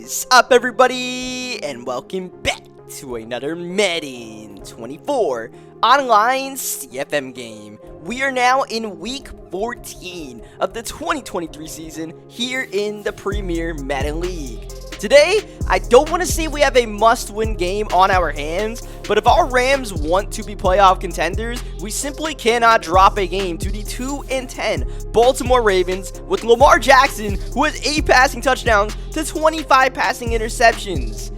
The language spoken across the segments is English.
Is up, everybody, and welcome back to another Madden 24 online CFM game. We are now in week 14 of the 2023 season here in the Premier Madden League. Today, I don't want to say we have a must-win game on our hands, but if our Rams want to be playoff contenders, we simply cannot drop a game to the 2-10 Baltimore Ravens with Lamar Jackson, who has 8 passing touchdowns to 25 passing interceptions.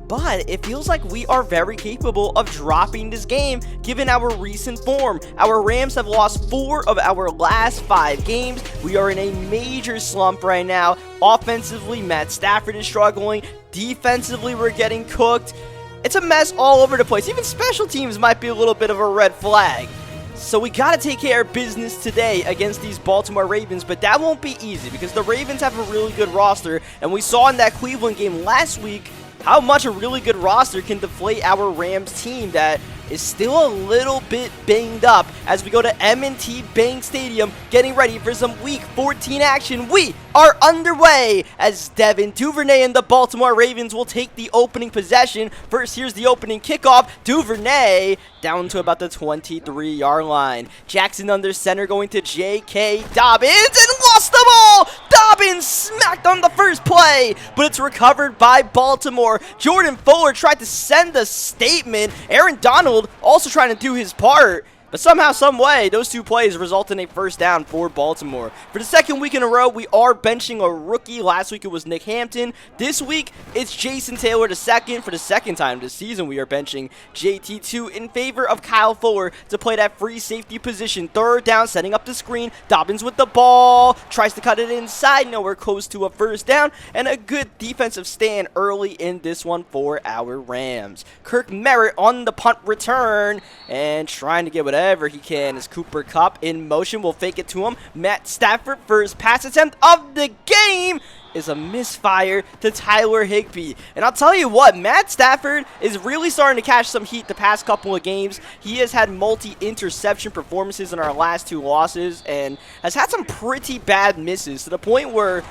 But it feels like we are very capable of dropping this game given our recent form. Our Rams have lost 4 of our last 5 games. We are in a major slump right now. Offensively, Matt Stafford is struggling. Defensively, we're getting cooked. It's a mess all over the place. Even special teams might be a little bit of a red flag. So we got to take care of business today against these Baltimore Ravens, but that won't be easy because the Ravens have a really good roster, and we saw in that Cleveland game last week how much a really good roster can deflate our Rams team that is still a little bit banged up as we go to M&T Bank Stadium getting ready for some Week 14 action. We are underway as Devin Duvernay and the Baltimore Ravens will take the opening possession. First, here's the opening kickoff. Duvernay down to about the 23-yard line. Jackson under center going to J.K. Dobbins and lost the ball. Dobbins smacked on the first play, but it's recovered by Baltimore. Jordan Fuller tried to send a statement. Aaron Donald also trying to do his part. But somehow, some way, those 2 plays result in a first down for Baltimore. For the second week in a row, we are benching a rookie. Last week, it was Nick Hampton. This week, it's Jason Taylor II. For the second time this season, we are benching JT2 in favor of Kyle Fuller to play that free safety position. Third down, setting up the screen. Dobbins with the ball. Tries to cut it inside. Nowhere close to a first down. And a good defensive stand early in this one for our Rams. Kirk Merritt on the punt return. And trying to get whatever he can as Cooper Kupp in motion will fake it to him. Matt Stafford, first pass attempt of the game, is a misfire to Tyler Higbee. And I'll tell you what, Matt Stafford is really starting to catch some heat the past couple of games. He has had multi-interception performances in our last 2 losses and has had some pretty bad misses to the point where,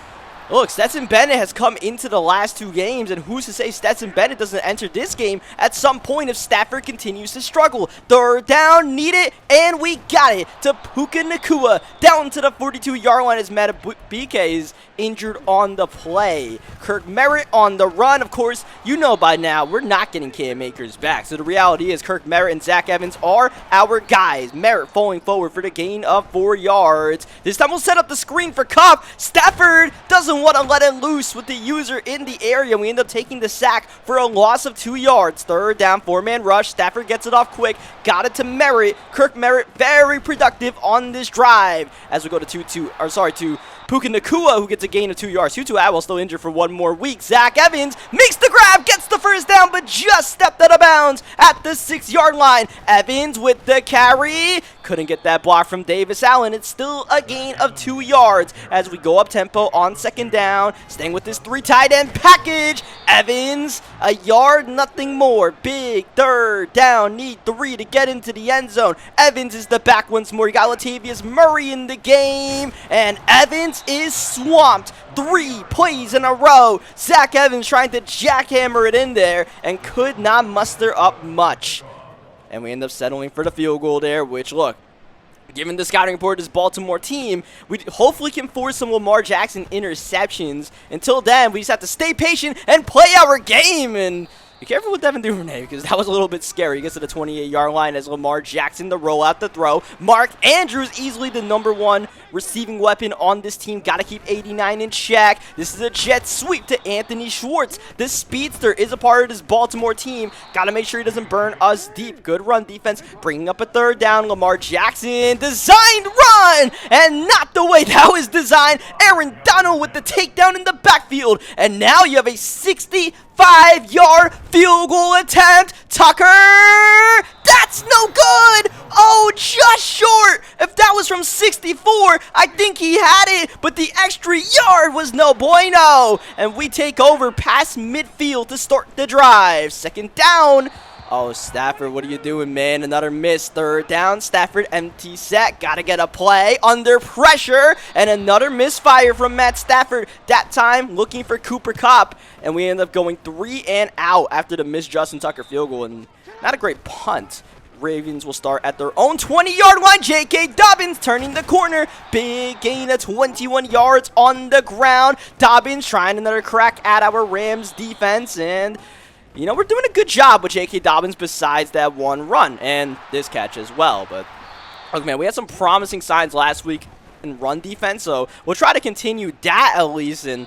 look, Stetson Bennett has come into the last 2 games, and who's to say Stetson Bennett doesn't enter this game at some point if Stafford continues to struggle. Third down, need it, and we got it to Puka Nacua down to the 42-yard line as Madubuike is injured on the play. Kirk Merritt on the run. Of course, you know by now we're not getting Cam Akers back. So the reality is Kirk Merritt and Zach Evans are our guys. Merritt falling forward for the gain of 4 yards. This time we'll set up the screen for Kupp. Stafford doesn't want to let it loose with the user in the area. We end up taking the sack for a loss of 2 yards. Third down, 4-man rush. Stafford gets it off quick. Got it to Merritt. Kirk Merritt very productive on this drive as we go to Puka Nacua, who gets a gain of 2 yards. Tutu Atwell still injured for 1 more week. Zach Evans makes the grab, gets the first down, but just stepped out of bounds at the 6-yard line. Evans with the carry. Couldn't get that block from Davis Allen. It's still a gain of 2 yards as we go up tempo on second down. Staying with this 3 tight end package. Evans, a yard, nothing more. Big third down, need 3 to get into the end zone. Evans is the back once more. You got Latavius Murray in the game, and Evans is swamped. 3 plays in a row. Zach Evans trying to jackhammer it in there and could not muster up much. And we end up settling for the field goal there, which, look, given the scouting report of this Baltimore team, we hopefully can force some Lamar Jackson interceptions. Until then, we just have to stay patient and play our game. And be careful with Devin Duvernay because that was a little bit scary. He gets to the 28-yard line as Lamar Jackson to roll out the throw. Mark Andrews, easily the #1 receiving weapon on this team. Got to keep 89 in check. This is a jet sweep to Anthony Schwartz. This speedster is a part of this Baltimore team. Got to make sure he doesn't burn us deep. Good run defense, bringing up a third down. Lamar Jackson, designed run, and not the way that was designed. Aaron Donald with the takedown in the backfield. And now you have a 65-yard field goal attempt. Tucker, that's no good. Oh, just short. If that was from 64, I think he had it, but the extra yard was no bueno. And we take over past midfield to start the drive. Second down. Oh, Stafford, what are you doing, man? Another miss. Third down. Stafford, empty set. Gotta get a play under pressure. And another misfire from Matt Stafford. That time, looking for Cooper Kupp. And we end up going 3 and out after the missed Justin Tucker field goal. And not a great punt. Ravens will start at their own 20-yard line. J.K. Dobbins turning the corner. Big gain of 21 yards on the ground. Dobbins trying another crack at our Rams defense. And you know, we're doing a good job with J.K. Dobbins besides that one run and this catch as well. But, look, man, we had some promising signs last week in run defense, so we'll try to continue that at least and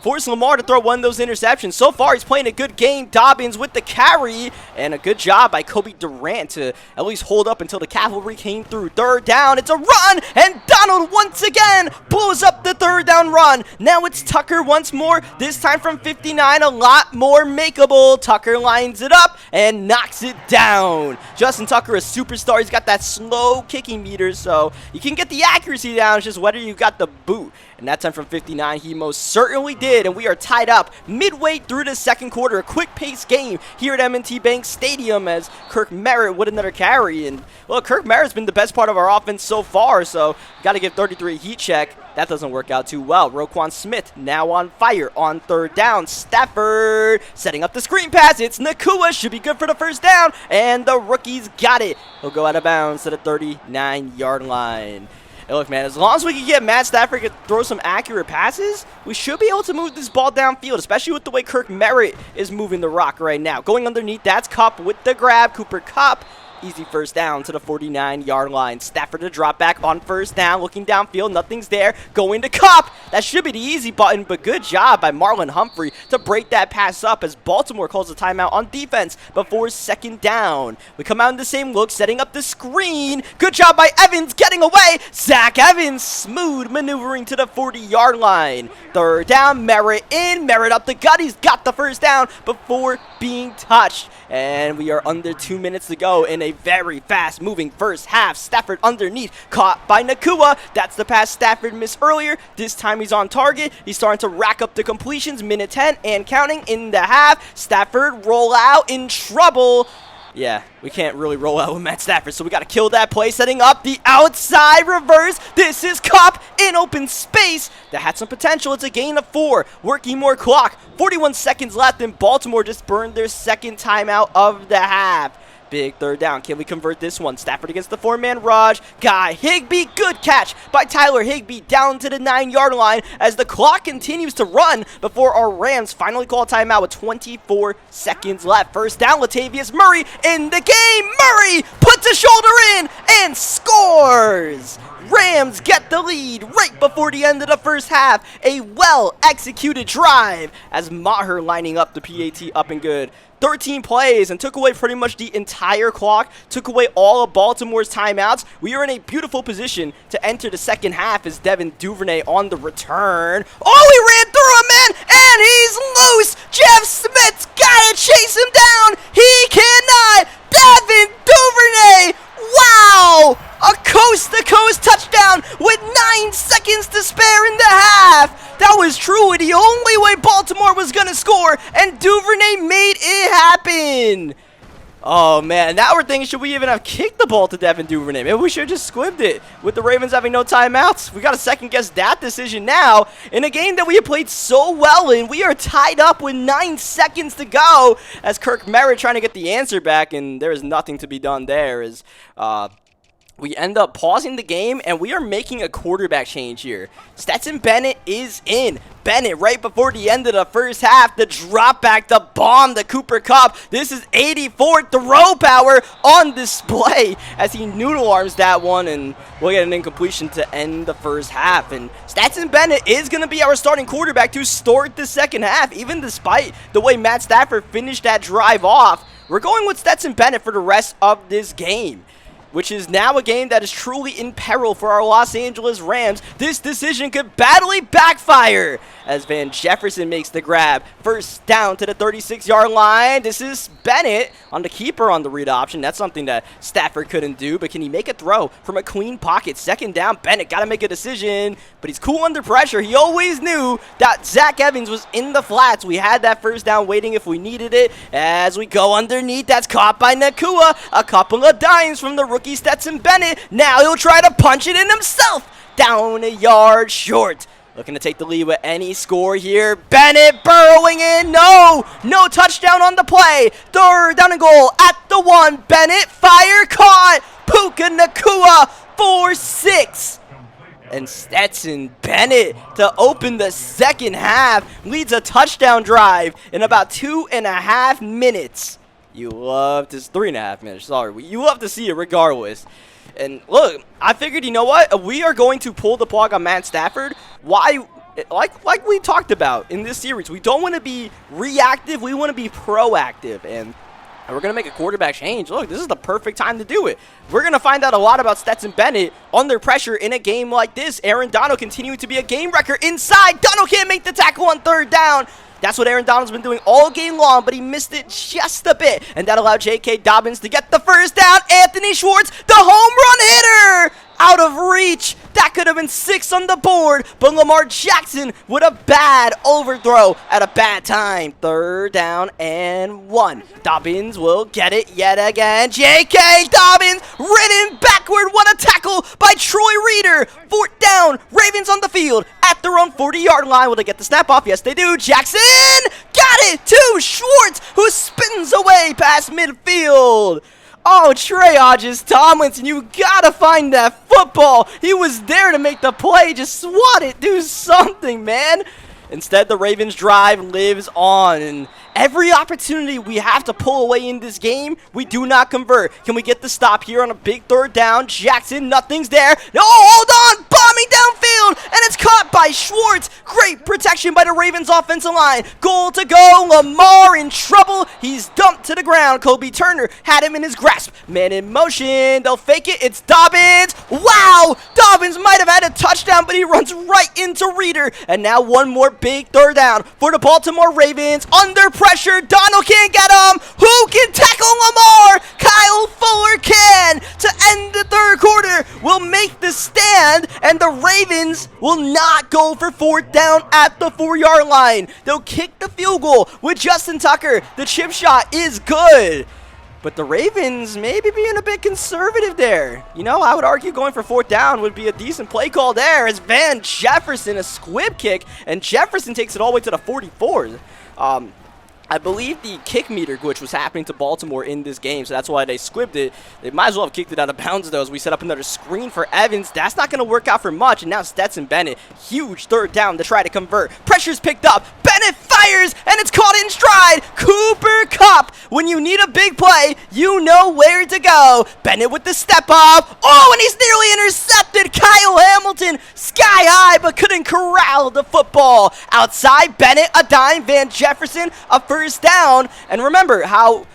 force Lamar to throw one of those interceptions. So far, he's playing a good game. Dobbins with the carry, and a good job by Kobe Durant to at least hold up until the cavalry came through. Third down, it's a run, and Donald once again blows up the third down run. Now it's Tucker once more, this time from 59, a lot more makeable. Tucker lines it up and knocks it down. Justin Tucker, a superstar. He's got that slow kicking meter, so you can get the accuracy down. It's just whether you got the boot. And that time from 59, he most certainly did. And we are tied up midway through the second quarter. A quick-paced game here at M&T Bank Stadium as Kirk Merritt with another carry. And, well, Kirk Merritt's been the best part of our offense so far, so got to give 33 a heat check. That doesn't work out too well. Roquan Smith now on fire on third down. Stafford setting up the screen pass. It's Nakua. Should be good for the first down. And the rookies got it. He'll go out of bounds to the 39-yard line. Hey, look, man, as long as we can get Matt Stafford to throw some accurate passes, we should be able to move this ball downfield, especially with the way Kirk Merritt is moving the rock right now. Going underneath, that's Kupp with the grab. Cooper Kupp. Easy first down to the 49-yard line. Stafford to drop back on first down. Looking downfield. Nothing's there. Going to Kupp. That should be the easy button, but good job by Marlon Humphrey to break that pass up as Baltimore calls a timeout on defense before second down. We come out in the same look, setting up the screen. Good job by Evans getting away. Zach Evans smooth maneuvering to the 40-yard line. Third down. Merritt in. Merritt up the gut. He's got the first down before being touched. And we are under 2 minutes to go in a very fast-moving first half. Stafford underneath, caught by Nakua. That's the pass Stafford missed earlier. This time he's on target. He's starting to rack up the completions. Minute 10 and counting in the half. Stafford roll out in trouble. Yeah, we can't really roll out with Matt Stafford, so we got to kill that play. Setting up the outside reverse. This is Kupp in open space. That had some potential. It's a gain of 4. Working more clock. 41 seconds left, and Baltimore just burned their second timeout of the half. Big third down. Can we convert this one? Stafford against the 4-man rush. Guy Higbee. Good catch by Tyler Higbee down to the 9-yard line as the clock continues to run before our Rams finally call a timeout with 24 seconds left. First down, Latavius Murray in the game. Murray puts a shoulder in and scores. Rams get the lead right before the end of the first half. A well-executed drive as Maher lining up the PAT up and good. 13 plays and took away pretty much the entire clock, took away all of Baltimore's timeouts. We are in a beautiful position to enter the second half as Devin Duvernay on the return. Oh, he ran through him, man, and he's loose. Jeff Smith's got to chase him down. He cannot. Devin Duvernay. Wow. A coast-to-coast touchdown with 9 seconds to spare in the half. That was truly the only way Baltimore was going to score, and Duvernay made it happen. Oh, man. Now we're thinking, should we even have kicked the ball to Devin Duvernay? Maybe we should have just squibbed it with the Ravens having no timeouts. We got to second-guess that decision now in a game that we have played so well in. We are tied up with 9 seconds to go as Kirk Merritt trying to get the answer back, and there is nothing to be done there as we end up pausing the game, and we are making a quarterback change here. Stetson Bennett is in. Bennett right before the end of the first half. The drop back, the bomb, the Cooper Kupp. This is 84 throw power on display as he noodle arms that one, and we'll get an incompletion to end the first half. And Stetson Bennett is going to be our starting quarterback to start the second half, even despite the way Matt Stafford finished that drive off. We're going with Stetson Bennett for the rest of this game. which is now a game that is truly in peril for our Los Angeles Rams. This decision could badly backfire as Van Jefferson makes the grab. First down to the 36-yard line. This is Bennett on the keeper on the read option. That's something that Stafford couldn't do, but can he make a throw from a clean pocket? Second down, Bennett got to make a decision, but he's cool under pressure. He always knew that Zach Evans was in the flats. We had that first down waiting if we needed it. As we go underneath, that's caught by Nakua. A couple of dimes from the rookie Stetson Bennett. Now he'll try to punch it in himself. Down a yard short. Looking to take the lead with any score here. Bennett burrowing in. No touchdown on the play. Third down and goal at the 1. Bennett fire caught. Puka Nakua 4-6. And Stetson Bennett to open the second half leads a touchdown drive in about 2.5 minutes. You love to 3.5 minutes. Sorry, you love to see it regardless. And look, I figured, you know what? We are going to pull the plug on Matt Stafford. Why? Like we talked about in this series, we don't want to be reactive. We want to be proactive. And we're going to make a quarterback change. Look, this is the perfect time to do it. We're going to find out a lot about Stetson Bennett under pressure in a game like this. Aaron Donald continuing to be a game wrecker inside. Donald can't make the tackle on third down. That's what Aaron Donald's been doing all game long, but he missed it just a bit. And that allowed J.K. Dobbins to get the first down. Anthony Schwartz, the home run hitter, out of reach. That could have been 6 on the board, but Lamar Jackson with a bad overthrow at a bad time. Third down and 1. Dobbins will get it yet again. J.K. Dobbins ridden backward. What a tackle by Troy Reader. Fourth down. Ravens on the field at their own 40-yard line. Will they get the snap off? Yes, they do. Jackson got it to Schwartz, who spins away past midfield. Oh, Trey Hodges-Tomlinson, you gotta find that football. He was there to make the play. Just swat it. Do something, man. Instead, the Ravens' drive lives on, and every opportunity we have to pull away in this game, we do not convert. Can we get the stop here on a big third down? Jackson, nothing's there. No, hold on, bombing downfield, and it's caught by Schwartz. Great protection by the Ravens' offensive line. Goal to go, Lamar in trouble. He's dumped to the ground. Kobe Turner had him in his grasp. Man in motion, they'll fake it. It's Dobbins. Wow, Dobbins might have had a touchdown, but he runs right into Reader. And now one more big third down for the Baltimore Ravens. Under pressure, Donald can't get him. Who can tackle Lamar? Kyle Fuller can. To end the third quarter, will make the stand, and the Ravens will not go for fourth down at the 4-yard line. They'll kick the field goal with Justin Tucker. The chip shot is good, but the Ravens maybe being a bit conservative there. You know, I would argue going for fourth down would be a decent play call there, as Van Jefferson, a squib kick, and Jefferson takes it all the way to the 44. I believe the kick meter glitch was happening to Baltimore in this game, so that's why they squibbed it. They might as well have kicked it out of bounds, though, as we set up another screen for Evans. That's not going to work out for much, and now Stetson Bennett, huge third down to try to convert. Pressure's picked up. Bennett fires, and it's caught in stride. Cooper Kupp, when you need a big play, you know where to go. Bennett with the step up. Oh, and he's nearly intercepted. Kyle Hamilton, sky high, but couldn't corral the football. Outside, Bennett, a dime. Van Jefferson, a first down. And remember how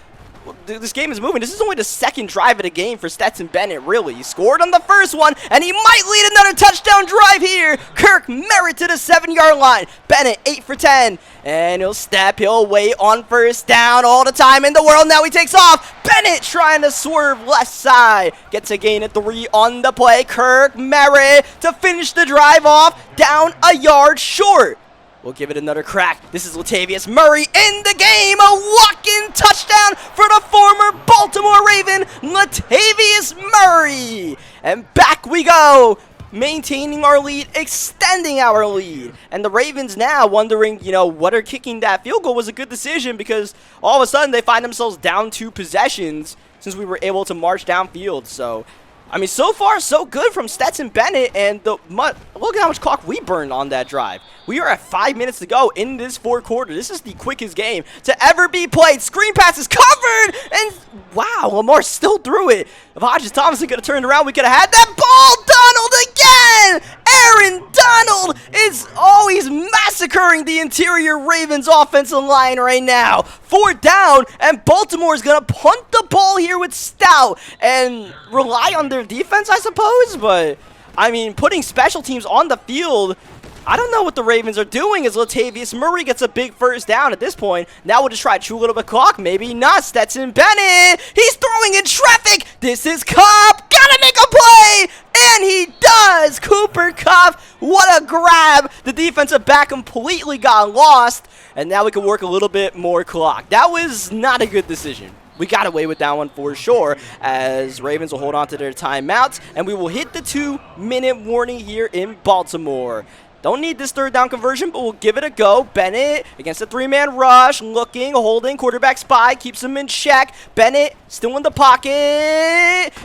this game is moving. This is only the second drive of the game for Stetson Bennett, really. He scored on the first one, and he might lead another touchdown drive here. Kirk Merritt to the 7-yard line. Bennett, 8 for 10. And he'll wait on first down all the time in the world. Now he takes off. Bennett trying to swerve left side. Gets a gain at 3 on the play. Kirk Merritt to finish the drive off, down a yard short. We'll give it another crack. This is Latavius Murray in the game. A walk-in touchdown for the former Baltimore Raven, Latavius Murray. And back we go, maintaining our lead, extending our lead. And the Ravens now wondering, you know, whether kicking that field goal was a good decision, because all of a sudden they find themselves down 2 possessions since we were able to march downfield. So, I mean, so far, so good from Stetson Bennett, and look at how much clock we burned on that drive. We are at 5 minutes to go in this fourth quarter. This is the quickest game to ever be played. Screen pass is covered, and wow, Lamar still threw it. If Hodges-Tomlinson could have turned around, we could have had that ball. Donald again, Aaron Donald is always massacring the interior Ravens offensive line right now. 4th down, and Baltimore is going to punt the ball here with Stout and rely on their defense, I suppose. But, I mean, putting special teams on the field, I don't know what the Ravens are doing as Latavius Murray gets a big 1st down at this point. Now we'll just try to chew a little bit of clock. Maybe not. Stetson Bennett. He's throwing in traffic. This is Kupp. Gotta make a play. And he does. Cooper Kupp. What a grab. The defensive back completely got lost. And now we can work a little bit more clock. That was not a good decision. We got away with that one for sure, as Ravens will hold on to their timeouts. And we will hit the 2-minute warning here in Baltimore. Don't need this 3rd down conversion, but we'll give it a go. Bennett against the 3-man rush, looking, holding, quarterback spy, keeps him in check. Bennett still in the pocket.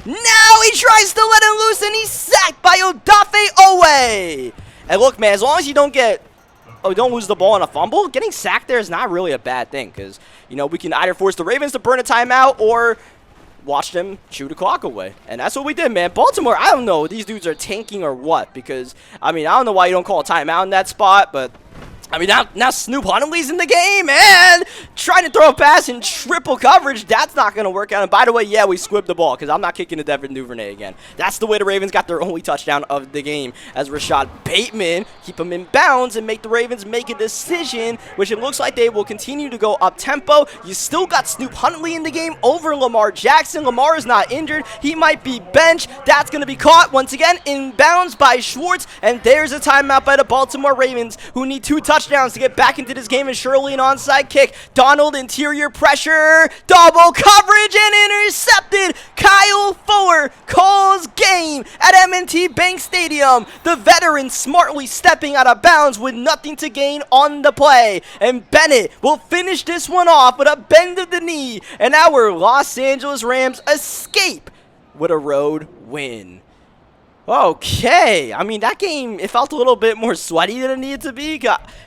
Now he tries to let him loose, and he's sacked by Odafe Owe. And look, man, as long as you don't lose the ball on a fumble, getting sacked there is not really a bad thing, because, you know, we can either force the Ravens to burn a timeout or watch them chew the clock away. And that's what we did, man. Baltimore, I don't know, these dudes are tanking or what, because, I mean, I don't know why you don't call a timeout in that spot, but I mean, now Snoop Huntley's in the game, and trying to throw a pass in triple coverage, that's not going to work out. And by the way, yeah, we squibbed the ball, because I'm not kicking to Devin Duvernay again. That's the way the Ravens got their only touchdown of the game, as Rashad Bateman keep him in bounds and make the Ravens make a decision, which it looks like they will continue to go up-tempo. You still got Snoop Huntley in the game over Lamar Jackson. Lamar is not injured. He might be benched. That's going to be caught once again in bounds by Schwartz, and there's a timeout by the Baltimore Ravens, who need 2 touchdowns to get back into this game, and surely an onside kick. Donald, interior pressure, double coverage, and intercepted. Kyle Fuller calls game at M&T Bank Stadium. The veteran smartly stepping out of bounds with nothing to gain on the play. And Bennett will finish this one off with a bend of the knee, and our Los Angeles Rams escape with a road win. Okay, I mean, that game, it felt a little bit more sweaty than it needed to be.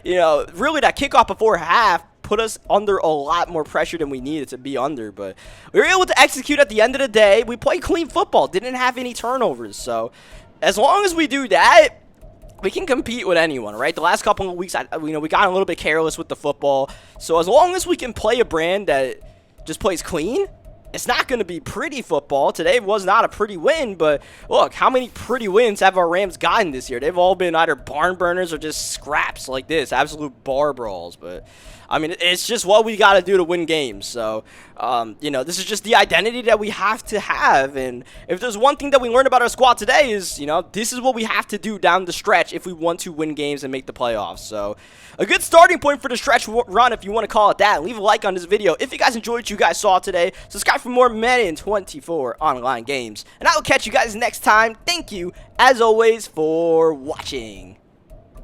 You know, really, that kickoff before half put us under a lot more pressure than we needed to be under. But we were able to execute at the end of the day. We played clean football, didn't have any turnovers. So as long as we do that, we can compete with anyone, right? The last couple of weeks, we got a little bit careless with the football. So as long as we can play a brand that just plays clean, it's not going to be pretty football. Today was not a pretty win, but look, how many pretty wins have our Rams gotten this year? They've all been either barn burners or just scraps like this, absolute bar brawls. But, I mean, it's just what we got to do to win games. So, you know, this is just the identity that we have to have. And if there's one thing that we learned about our squad today is, you know, this is what we have to do down the stretch if we want to win games and make the playoffs. So, a good starting point for the stretch run, if you want to call it that. Leave a like on this video if you guys enjoyed what you guys saw today. Subscribe for more Madden 24 online games. And I will catch you guys next time. Thank you, as always, for watching.